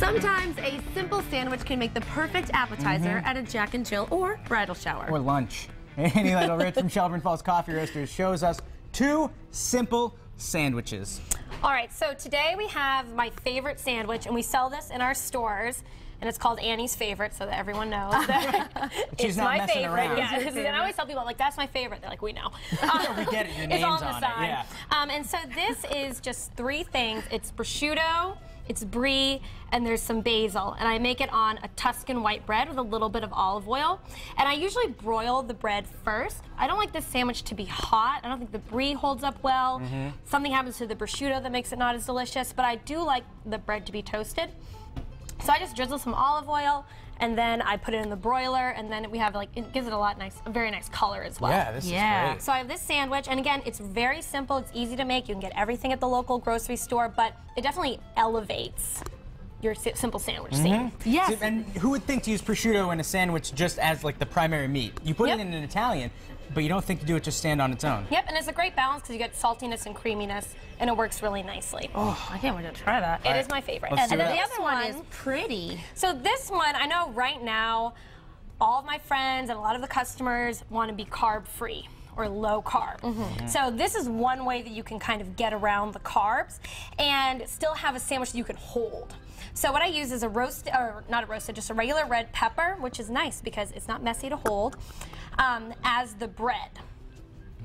Sometimes a simple sandwich can make the perfect appetizer at a Jack and Jill or bridal shower. Or lunch. Annie LYTLE-RICH from Shelburne Falls Coffee Roasters shows us two simple sandwiches. All right, so today we have my favorite sandwich, and we sell this in our stores, and it's called Annie's Favorite, so that everyone knows that She's it's not my messing favorite. around. Yeah, and I always tell people, like, that's my favorite. They're like, we know. We get it, your name's it's on the on it, side. yeah. And so this is just three things. It's prosciutto, it's brie, and there's some basil. And I make it on a Tuscan white bread with a little bit of olive oil. And I usually broil the bread first. I don't like this sandwich to be hot. I don't think the brie holds up well. Something happens to the prosciutto that makes it not as delicious, but I do like the bread to be toasted. So I just drizzle some olive oil, and then I put it in the broiler, and then we have, like, it gives it a very nice color as well. Yeah, this is great. So I have this sandwich, and again, it's very simple, it's easy to make, you can get everything at the local grocery store, but it definitely elevates your simple sandwich scene. Yes. See, and who would think to use prosciutto in a sandwich just as, like, the primary meat? You put it in an Italian, but you don't think to do it just stand on its own. Yep, and it's a great balance because you get saltiness and creaminess, and it works really nicely. Oh, I can't wait to try that. It is my favorite. Let's And do then it. the other one is pretty. So this one, I know right now, all of my friends and a lot of the customers want to be carb-free or low carb. So this is one way that you can kind of get around the carbs and still have a sandwich that you can hold. So what I use is just a regular red pepper, which is nice because it's not messy to hold, as the bread.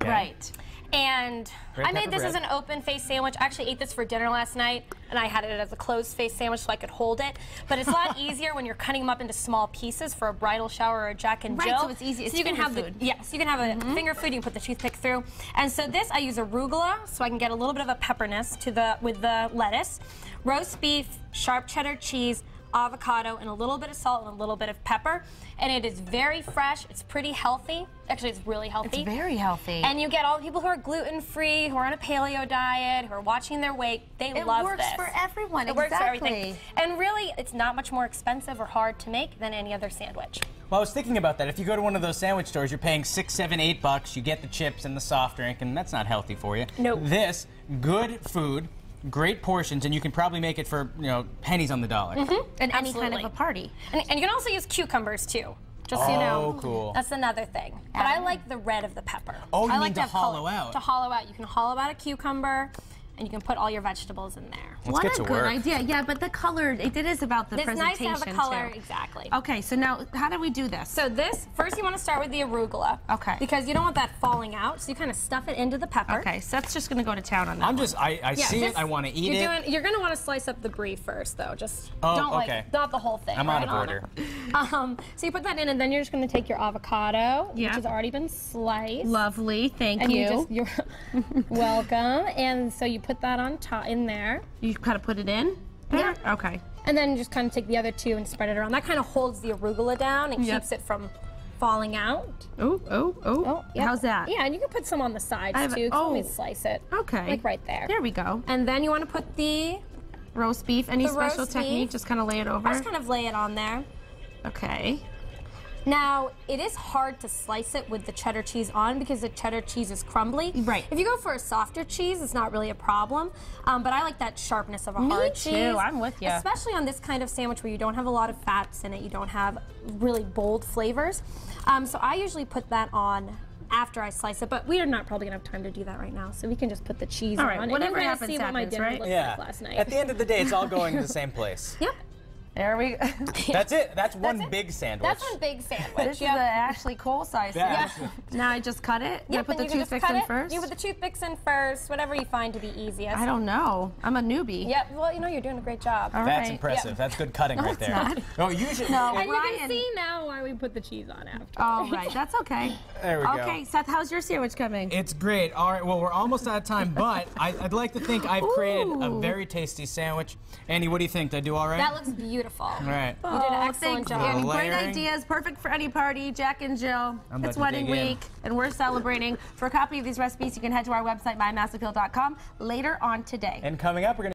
Okay. Right. And Red I made pepper this bread. as an open-face sandwich. I actually ate this for dinner last night, and I had it as a closed-face sandwich so I could hold it. But it's a lot easier when you're cutting them up into small pieces for a bridal shower or a Jack and Jill. Right, so it's easy. It's you can finger have food. yes, you can have a finger food. You can put the toothpick through. And so this, I use arugula, so I can get a little bit of a pepperness with the lettuce. Roast beef, sharp cheddar cheese, avocado, and a little bit of salt and a little bit of pepper. And it is very fresh. It's pretty healthy. Actually, it's really healthy. It's very healthy. And you get all the people who are gluten-free, who are on a paleo diet, who are watching their weight. They love this. It works for everyone. It works for everything. And really, it's not much more expensive or hard to make than any other sandwich. Well, I was thinking about that. If you go to one of those sandwich stores, you're paying $6, $7, $8. You get the chips and the soft drink, and that's not healthy for you. Nope. This, good food, great portions, and you can probably make it for, you know, pennies on the dollar. And any kind Absolutely. of a party. And you can also use cucumbers, too. Just so you know. Oh, cool. That's another thing. But I like the red of the pepper. Oh, you I mean like to have hollow color. out. To hollow out. You can hollow out a cucumber, and you can put all your vegetables in there. Let's get to What a good work. idea. Yeah, but the color, it is about the It's nice presentation, to have a color, too. exactly. Okay, so now, how do we do this? So this, first you want to start with the arugula. Okay. Because you don't want that falling out, so you kind of stuff it into the pepper. Okay, so that's just going to go to town on that one. I see it, I want to eat it. You're going to want to slice up the brie first, though. Just Oh, don't okay. not the whole thing. I'm right? out of order. So you put that in, and then you're just going to take your avocado, Yeah. which has already been sliced. Lovely, thank And you. you're welcome. And so you put that on top in there. You kind of put it in? Yeah. Okay. And then just kind of take the other two and spread it around. That kind of holds the arugula down and Yep. keeps it from falling out. Oh. Yep. How's that? Yeah, and you can put some on the sides I have- too. oh. Let me slice it. Okay. Like right there. There we go. And then you want to put the Roast beef, any The special roast technique? beef. Just kind of lay it over? I just kind of lay it on there. Okay. Now, it is hard to slice it with the cheddar cheese on because the cheddar cheese is crumbly. Right. If you go for a softer cheese, it's not really a problem. But I like that sharpness of a hard cheese. Me too, I'm with you. Especially on this kind of sandwich where you don't have a lot of fats in it, you don't have really bold flavors. So I usually put that on after I slice it, but we are not probably gonna have time to do that right now, so we can just put the cheese All on. right, And whatever you're gonna happens, see what my happens, dinner right? looked Yeah. like last night. At the end of the day, it's all going to the same place. Yep. There we go. That's it. That's one it. big sandwich. That's one big sandwich. This is the Ashley Cole size. Yeah. sandwich. Now I just cut it? Yep, I put and the you can just toothpicks cut in it. first? You put the toothpicks in first, whatever you find to be easiest. I don't know. I'm a newbie. Yep, well, you know, you're doing a great job. All That's right. impressive. Yep. That's good cutting right there. not. No, usually. No. And you Ryan- can see now why we put the cheese on after. All right, that's okay. There we go. Okay, Seth, how's your sandwich coming? It's great. All right, well, we're almost out of time, but I'd like to think I've created a Ooh. very tasty sandwich. Annie, what do you think? Did I do all right? That looks beautiful. All right. You did an excellent thanks, job. Annie. Great Layering. ideas, perfect for any party. Jack and Jill, I'm about it's to wedding dig in. week, and we're celebrating. For a copy of these recipes, you can head to our website, mymassappeal.com, later on today. And coming up, we're going to